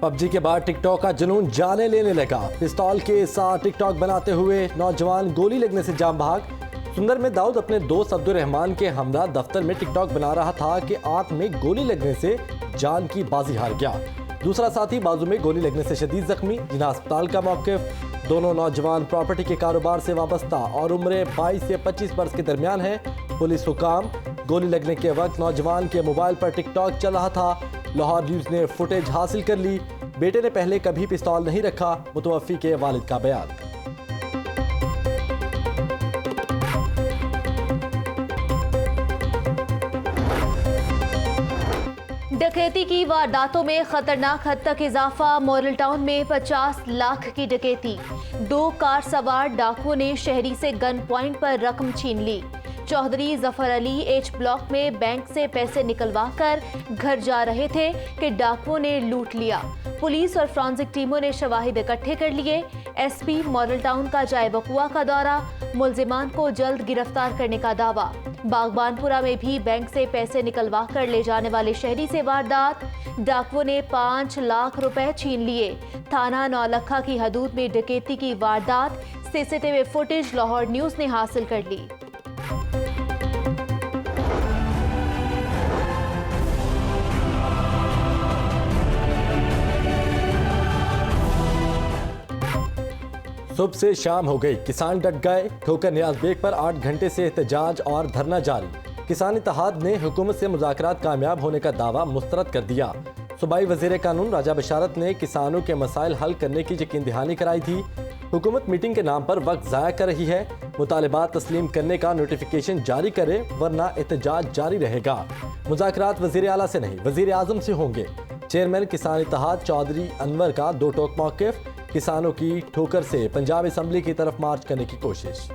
PUBG के बाद TikTok का जुनून जाने लेने लगा। पिस्तौल के साथ टिकटॉक बनाते हुए नौजवान गोली लगने से जान भाग। सुंदर में दाऊद अपने दोस्त अब्दुल रहमान के हमरा दफ्तर में टिकटॉक बना रहा था कि आंख में गोली लगने से जान की बाजी हार गया। दूसरा साथी बाजू में गोली लगने से शदीद जख्मी, जिन्हें अस्पताल का मौक़िफ़। दोनों नौजवान प्रॉपर्टी के कारोबार से वाबस्ता और उम्र 22 से 25 बरस के दरमियान है। पुलिस हुकाम, गोली लगने के वक्त नौजवान के मोबाइल पर टिकटॉक चल रहा था। लाहौर न्यूज़ ने फुटेज हासिल कर ली। बेटे ने पहले कभी पिस्तौल नहीं रखा, मुतवफ़ी के वालिद का बयान। डकैती की वारदातों में खतरनाक हद तक इजाफा। मॉडल टाउन में 50 लाख की डकैती। 2 कार सवार डाकुओं ने शहरी से गन पॉइंट पर रकम छीन ली। चौधरी जफर अली एच ब्लॉक में बैंक से पैसे निकलवा कर घर जा रहे थे कि डाकुओं ने लूट लिया। पुलिस और फॉरेंसिक टीमों ने शवाहिद इकट्ठे कर लिए। एसपी मॉडल टाउन का जाए वकुआ का दौरा, मुलजिमान को जल्द गिरफ्तार करने का दावा। बागबानपुरा में भी बैंक से पैसे निकलवा कर ले जाने वाले शहरी से वारदात। डाकुओं ने 5 लाख रुपए छीन लिए। थाना नौलखा की हदूद में डकैती की वारदात। सीसीटीवी फुटेज लाहौर न्यूज़ ने हासिल कर ली। सुबह से शाम हो गई, किसान डट गए। ठोकर नियाज बेग पर 8 घंटे से एहतजाज और धरना जारी। किसान इत्तेहाद ने हुकूमत से मुज़ाकरात कामयाब होने का दावा मुस्तरद कर दिया। सूबाई वज़ीर कानून राजा बशारत ने किसानों के मसाइल हल करने की यकीन दहानी कराई थी। हुकूमत मीटिंग के नाम पर वक्त ज़ाया कर रही है। मुतालिबात तस्लीम करने का नोटिफिकेशन जारी करे, वरना एहतजाज जारी रहेगा। मुज़ाकरात वज़ीर आला से नहीं, वज़ीर आज़म से होंगे। चेयरमैन किसान इत्तेहाद चौधरी अनवर का 2 टोक मौक़िफ़। किसानों की ठोकर से पंजाब असम्बली की तरफ मार्च करने की कोशिश।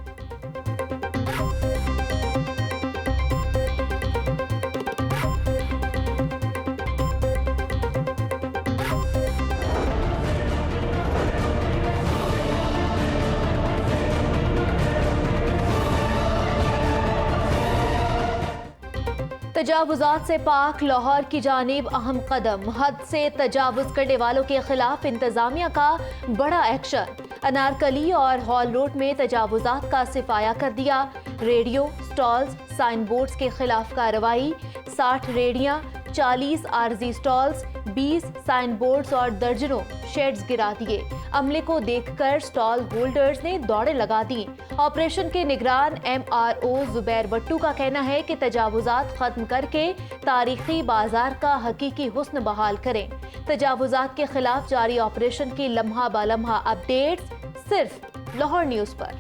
तजावुज़ात से पाक लाहौर की जानिब अहम कदम। हद से तजावुज़ करने वालों के खिलाफ इंतजामिया का बड़ा एक्शन। अनारकली और हॉल रोड में तजावुज़ात का सिफाया कर दिया। रेडियो स्टॉल्स, साइन बोर्ड्स के खिलाफ कार्रवाई। 60 रेडियां, 40 आर्जी स्टॉल्स, 20 साइन बोर्ड्स और दर्जनों शेड्स गिरा दिए। अमले को देखकर स्टॉल होल्डर्स ने दौड़े लगा दी। ऑपरेशन के निगरान MRO जुबैर बट्टू का कहना है कि तजावुज़ात खत्म करके तारीखी बाजार का हकीकी हुस्न बहाल करें। तजावुज़ात के खिलाफ जारी ऑपरेशन की लम्हा बालम्हा अपडेट्स सिर्फ लाहौर न्यूज़ पर।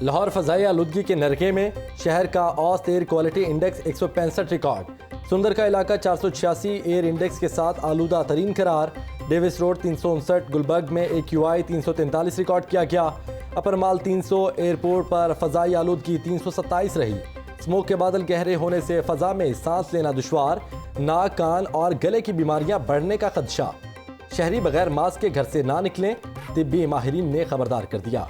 लाहौर फ़ज़ाई आलूदगी के नरके में शहर का औसत एयर क्वालिटी इंडेक्स 165 रिकॉर्ड। सुंदर का इलाका 486 एयर इंडेक्स के साथ आलूदा तरीन करार। डेविस रोड 359, गुलबर्ग में AQI 343 रिकॉर्ड किया गया। अपर माल 300 एयरपोर्ट पर फ़ज़ाई आलूदगी 327 रही। स्मोक के बादल गहरे होने से फ़ज़ा में सांस लेना दुश्वार। नाक, कान और गले की बीमारियां बढ़ने का खदशा। शहरी बगैर मास्क के घर से ना निकलें, तिब्बी माहिरीन ने खबरदार कर दिया।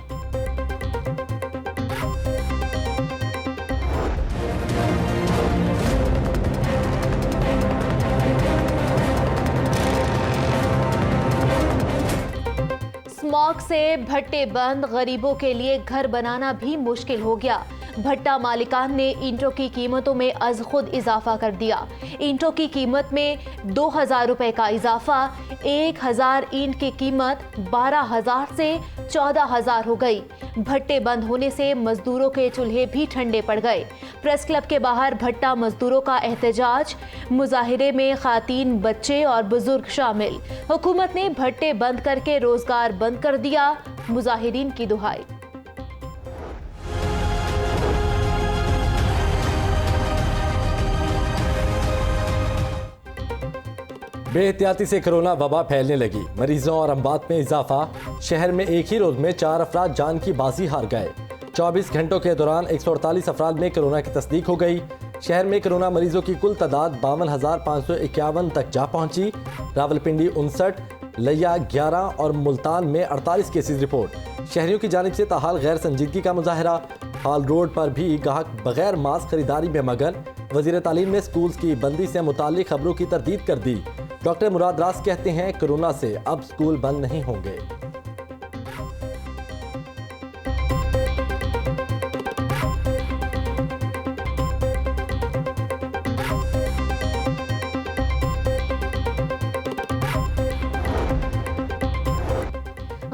स्मॉग से भट्टे बंद, गरीबों के लिए घर बनाना भी मुश्किल हो गया। भट्टा मालिकान ने ईंटों की कीमतों में अज खुद इजाफा कर दिया। ईंटों की कीमत में 2000 रुपए का इजाफा। 1000 ईंट की कीमत 12000 से 14000 हो गई। भट्टे बंद होने से मजदूरों के चूल्हे भी ठंडे पड़ गए। प्रेस क्लब के बाहर भट्टा मजदूरों का एहतजाज। मुजाहिरे में खातीन, बच्चे और बुजुर्ग शामिल। हुकूमत ने भट्टे बंद करके रोजगार बंद कर दिया, मुजाहिरीन की दुहाई। बेहतियाती से कोरोना वबा फैलने लगी। मरीजों और अमवात में इजाफा। शहर में एक ही रोज में 4 अफराद जान की बाजी हार गए। 24 घंटों के दौरान 148 अफराद में कोरोना की तस्दीक हो गई। शहर में कोरोना मरीजों की कुल तादाद 52,551 तक जा पहुंची। रावलपिंडी 59, लिया 11 और मुल्तान में 48 केसेज रिपोर्ट। शहरियों की जानिब से ताहाल गैर संजीदगी का मुजाहरा। हाल रोड पर भी गाहक बगैर मास्क खरीदारी में मगन। वजीर तालीम ने स्कूल्स की बंदी से मुताल्लिक खबरों की तरदीद कर दी। डॉक्टर मुराद रास कहते हैं कोरोना से अब स्कूल बंद नहीं होंगे।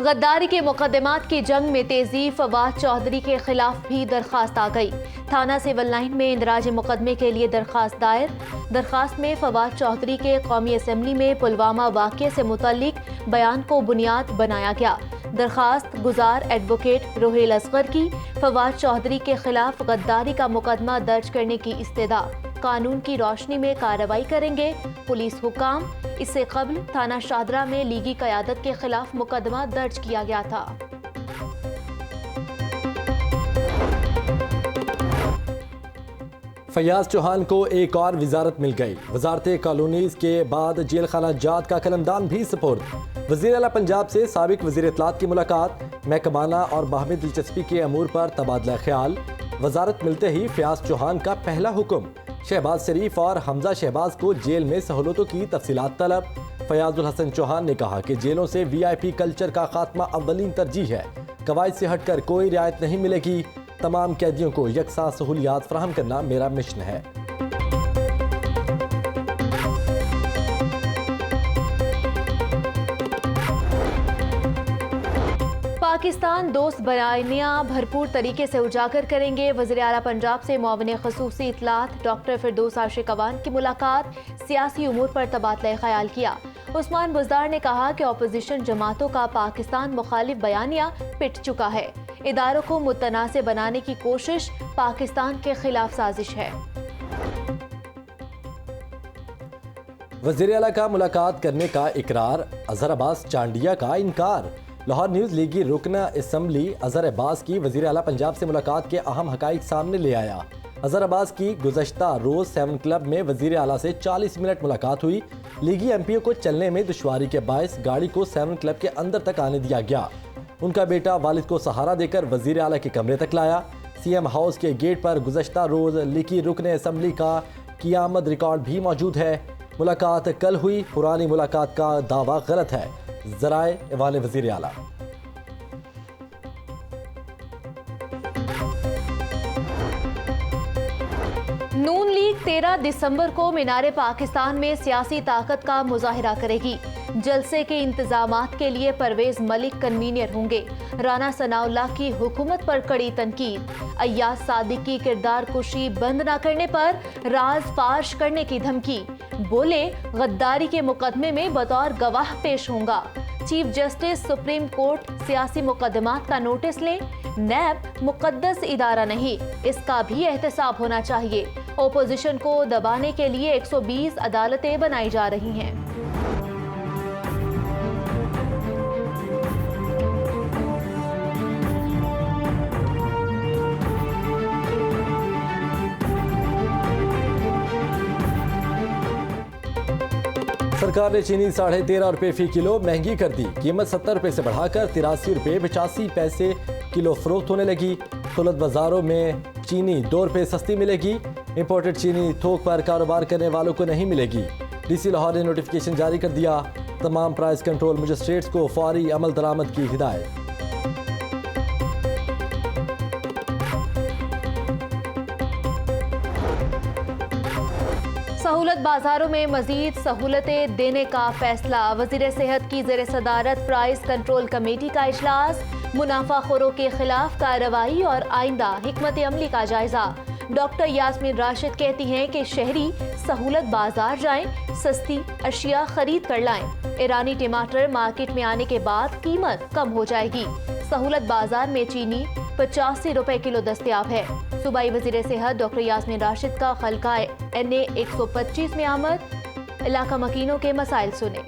गद्दारी के मुकदमात की जंग में तेजी, फवाद चौधरी के खिलाफ भी दरखास्त आ गई। थाना सिविल लाइन में इंदराज मुकदमे के लिए दरखास्त दायर। दरखास्त में फवाद चौधरी के कौमी असम्बली में पुलवामा वाक़ये से मुतल्लिक बयान को बुनियाद बनाया गया। दरखास्त गुजार एडवोकेट रोहेल असगर की फवाद चौधरी के खिलाफ गद्दारी का मुकदमा दर्ज करने की इस्तदा, कानून की रोशनी में कार्रवाई करेंगे पुलिस हुकाम। इससे कबल थाना शादरा में लीगी क़यादत के खिलाफ मुकदमा दर्ज किया गया था। फयाज चौहान को एक और वजारत मिल गई। वजारत कॉलोनीज के बाद जेल खाना जात का कलमदान भी सपुर्द। वज़ीर आला पंजाब से साबिक वज़ीर इत्तलात की मुलाकात, महकमाना और बाहमी दिलचस्पी के अमूर पर तबादला ख्याल। वजारत मिलते ही फयाज चौहान का पहला हुक्म, शहबाज शरीफ और हमजा शहबाज को जेल में सहूलतों की तफसीलात तलब। फयाजुल हसन चौहान ने कहा कि जेलों से VIP कल्चर का खात्मा अव्वलीन तरजीह है। कवायद से हटकर कोई रियायत नहीं मिलेगी। तमाम कैदियों को यकसा सहूलियात फराहम करना मेरा मिशन है। पाकिस्तान दोस्त बयानियां भरपूर तरीके से उजागर करेंगे। वज़ीर आला पंजाब से मुआविन ख़ुसूसी इत्तलात डॉक्टर फिरदौस आशिक अवान की मुलाकात, सियासी उमूर पर तबादला ख्याल किया। उस्मान बुज़दार ने कहा कि अपोजिशन जमातों का पाकिस्तान मुखालिफ बयानिया पिट चुका है। इदारों को मुतनाज़ बनाने की कोशिश पाकिस्तान के खिलाफ साजिश है। वज़ीर आला का मुलाकात करने का इकरार, अजहर अब्बास चांडिया का इनकार। लाहौर न्यूज़ लीगी रुकन असम्बली अजहर अब्बास की वज़ीर आला पंजाब से मुलाकात के अहम हक़ाइक़ सामने ले आया। अजहर अब्बास की गुज़श्ता रोज़ 7 क्लब में वज़ीर आला से 40 मिनट मुलाकात हुई। लीगी MPO को चलने में दुश्वारी के बायस गाड़ी को 7 क्लब के अंदर तक आने दिया गया। उनका बेटा वालिद को सहारा देकर वज़ीर आला के कमरे तक लाया। CM हाउस के गेट पर गुज़श्ता रोज़ लिखी रुकन असम्बली का क़ियामत रिकॉर्ड भी मौजूद है। मुलाकात कल हुई, पुरानी मुलाकात का दावा गलत है। ज़राए वाले वज़ीर आला। नून लीग 13 दिसंबर को मीनारे पाकिस्तान में सियासी ताकत का मुजाहिरा करेगी। जलसे के इंतजामात के लिए परवेज मलिक कन्वीनियर होंगे। राना सनाउल्लाह की हुकूमत पर कड़ी तनकीद। अय्याज सादिक की किरदार कुशी बंद न करने पर राज फाश करने की धमकी। बोले गद्दारी के मुकदमे में बतौर गवाह पेश होगा। चीफ जस्टिस सुप्रीम कोर्ट सियासी मुकदमात का नोटिस ले। नैब मुकद्दस इदारा नहीं, इसका भी एहतसाब होना चाहिए। ओपोजिशन को दबाने के लिए 120 अदालतें बनाई जा रही हैं। सरकार ने चीनी 13.5 रुपये फी किलो महंगी कर दी। कीमत 70 रुपये से बढ़ाकर 83 रुपये 85 पैसे किलो फरोख्त होने लगी। खुलत बाजारों में चीनी 2 रुपये सस्ती मिलेगी। इंपोर्टेड चीनी थोक पर कारोबार करने वालों को नहीं मिलेगी। DC लाहौर ने नोटिफिकेशन जारी कर दिया। तमाम प्राइस कंट्रोल मजिस्ट्रेट्स को फौरी अमल दरामद की हिदायत। सहूलत बाजारों में मजीद सहूलतें देने का फैसला। वज़ीर सेहत की ज़ेर सदारत प्राइस कंट्रोल कमेटी का इजलास। मुनाफाखोरों के खिलाफ कार्रवाई और आइंदा हिकमत अमली का जायजा। डॉक्टर यास्मीन राशिद कहती हैं कि शहरी सहूलत बाजार जाएं, सस्ती अशिया खरीद कर लाएं। ईरानी टमाटर मार्केट में आने के बाद कीमत कम हो जाएगी। सहूलत बाजार में चीनी 85 रुपए किलो दस्तयाब है। सूबाई वज़ीर सेहत डॉक्टर यास्मीन राशिद का खलका NA 125 में आमद। इलाका मकीनों के मसाइल सुने।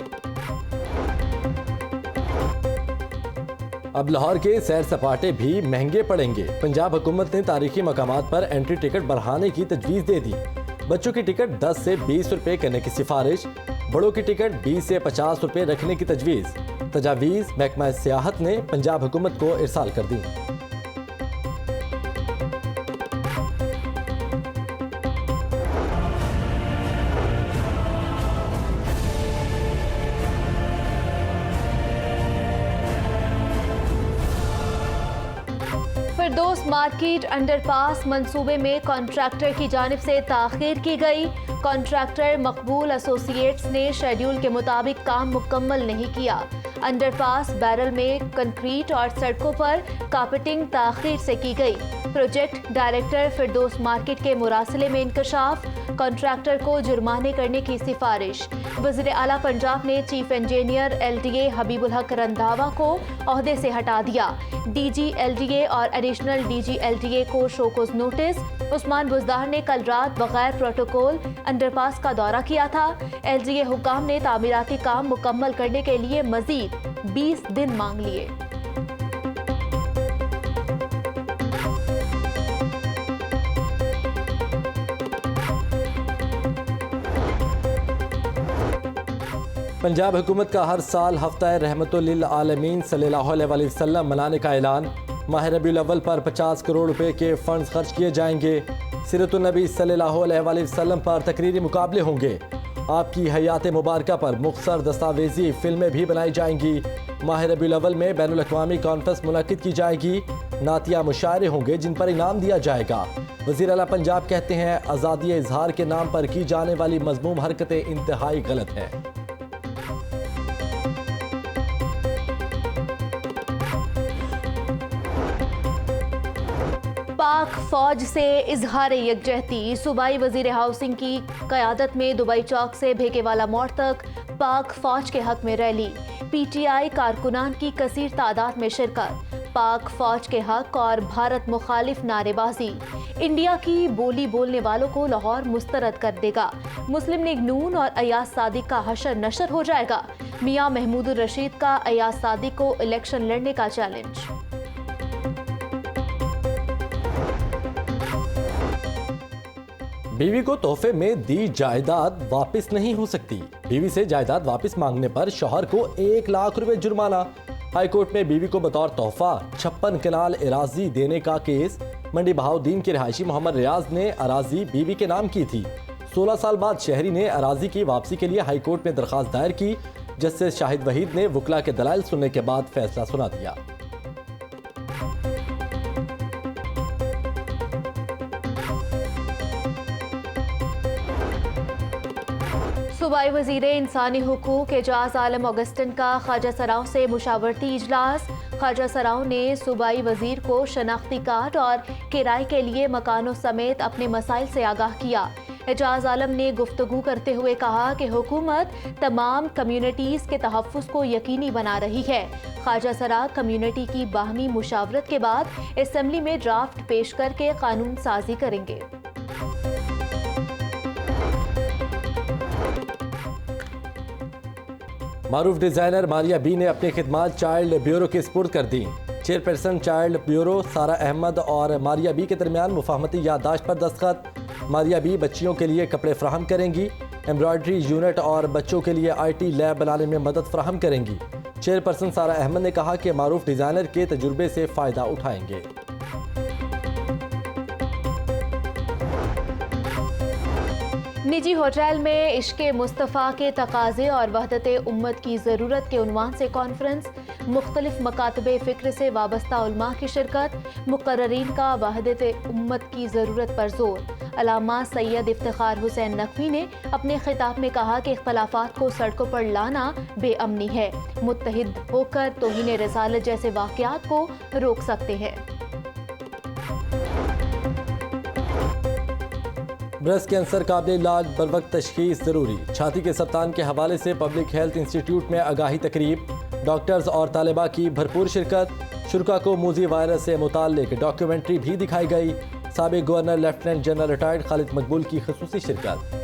अब लाहौर के सैर सपाटे भी महंगे पड़ेंगे। पंजाब हुकूमत ने तारीखी मकामात पर एंट्री टिकट बढ़ाने की तजवीज़ दे दी। बच्चों की टिकट 10 से 20 रुपये करने की सिफारिश, बड़ों की टिकट 20 से 50 रुपये रखने की तजवीज़। तजावीज़ महकमा सियाहत ने पंजाब हुकूमत को इरसाल कर दी। फिरदौस मार्केट अंडरपास मंसूबे में कॉन्ट्रैक्टर की जानिब से ताखीर की गई। कॉन्ट्रैक्टर मकबूल एसोसिएट्स ने शेड्यूल के मुताबिक काम मुकम्मल नहीं किया। अंडरपास बैरल में कंक्रीट और सड़कों पर कार्पेटिंग ताखीर से की गई। प्रोजेक्ट डायरेक्टर फिरदौस मार्केट के मुरासले में इंकशाफ, कॉन्ट्रैक्टर को जुर्माने करने की सिफारिश। वज़ीर आला पंजाब ने चीफ इंजीनियर LDA हबीबुल हक रंधावा को ओहदे से हटा दिया। DG LDA और एडिशनल DG LDA को शोकोज नोटिस। उस्मान बुज़दार ने कल रात बगैर प्रोटोकॉल अंडरपास का दौरा किया था। LDA हुकाम ने तामीराती काम मुकम्मल करने के लिए मजीद 20 दिन मांग लिए। पंजाब हुकूमत का हर साल हफ्ता रहमतुल लिल आलमीन सल्लल्लाहु अलैहि वसल्लम मनाने का ऐलान। माह रबीउल अव्वल पर 50 करोड़ रुपए के फंड्स खर्च किए जाएंगे। सीरतुन नबी सल्लल्लाहु अलैहि वसल्लम पर तकरीरी मुकाबले होंगे। आपकी हयात मुबारका पर मुख्तसर दस्तावेजी फिल्में भी बनाई जाएंगी। माह रबीउल अव्वल में बैनुल अक़वामी कॉन्फ्रेंस मुनक़्क़िद की जाएगी। नातिया मुशायरे होंगे जिन पर इनाम दिया जाएगा। वज़ीर आला पंजाब कहते हैं आज़ादी इजहार के नाम पर की जाने वाली मज़मूम हरकतें इंतहाई गलत हैं। पाक फौज से इजहार यकजहती। सूबाई वजीर हाउसिंग की क़यादत में दुबई चौक से भेकेवाला मोड़ तक पाक फौज के हक में रैली। PTI कारकुनान की कसीर तादाद में शिरकत। पाक फौज के हक और भारत मुखालिफ नारेबाजी। इंडिया की बोली बोलने वालों को लाहौर मुस्तरद कर देगा। मुस्लिम लीग नून और अयाज सादिक का हशर नशर हो जाएगा। मियां महमूदुर रशीद का अयाज सादिक को इलेक्शन लड़ने का चैलेंज। बीवी को तोहफे में दी जायदाद वापस नहीं हो सकती। बीवी से जायदाद वापस मांगने पर शौहर को 1 लाख रुपए जुर्माना। हाईकोर्ट में बीवी को बतौर तोहफा 56 कनाल अराजी देने का केस। मंडी बहाउद्दीन के रिहायशी मोहम्मद रियाज ने अराजी बीवी के नाम की थी। 16 साल बाद शहरी ने अराजी की वापसी के लिए हाईकोर्ट में दरखास्त दायर की। जस्टिस शाहिद वहीद ने वकला के दलाइल सुनने के बाद फैसला सुना दिया। सूबाई वज़ीर इंसानी हुकूक एजाज आलम ऑगस्टन का ख्वाजा सराव से मुशावरती इजलास। ख्वाजा सराव ने सूबाई वज़ीर को शनाख्ती कार्ड और किराए के लिए मकानों समेत अपने मसाइल से आगाह किया। एजाज आलम ने गुफ्तगू करते हुए कहा कि हुकूमत तमाम कम्युनिटीज़ के तहफ़्फ़ुज़ को यकीनी बना रही है। ख्वाजा सराव कम्युनिटी की बाहमी मुशावरत के बाद असम्बली में ड्राफ्ट पेश करके कानून साजी करेंगे। मारूफ डिज़ाइनर मारिया बी ने अपनी खिदमात चाइल्ड ब्यूरो के स्पुर्द कर दी। चेयरपर्सन चाइल्ड ब्यूरो सारा अहमद और मारिया बी के दरमियान मुफाहमती याददाश्त पर दस्तखत। मारिया बी बच्चियों के लिए कपड़े फ्राहम करेंगी। एम्ब्रॉयडरी यूनिट और बच्चों के लिए IT लैब बनाने में मदद फ्राहम करेंगी। चेयरपर्सन सारा अहमद ने कहा कि मारूफ डिज़ाइनर के तजुर्बे से फ़ायदा उठाएंगे। निजी होटल में इश्क़े मुस्तफ़ा के तकाज़े और वहदत उम्मत की ज़रूरत के उन्वान से कॉन्फ्रेंस। मुख्तलिफ मकातबे फ़िक्र से वाबस्ता उलमा की शिरकत। मुक़र्ररीन का वहदत उम्मत की ज़रूरत पर जोर। अल्लामा सैयद इफ्तिखार हुसैन नकवी ने अपने खिताब में कहा कि इख्तलाफात को सड़कों पर लाना बेअमनी है। मुत्तहिद होकर तौहीन रिसालत जैसे वाक़यात को रोक सकते हैं। ब्रेस्ट कैंसर काबिल इलाज बर वक्त तशखीस ज़रूरी। छाती के सरतान के हवाले से पब्लिक हेल्थ इंस्टीट्यूट में आगाही तकरीब। डॉक्टर्स और तालिबा की भरपूर शिरकत। शुरा को मूजी वायरस से मुताल्लिक डॉक्यूमेंट्री भी दिखाई गई। साबिक governor lieutenant general retired Khalid मकबूल की खसूसी शिरकत।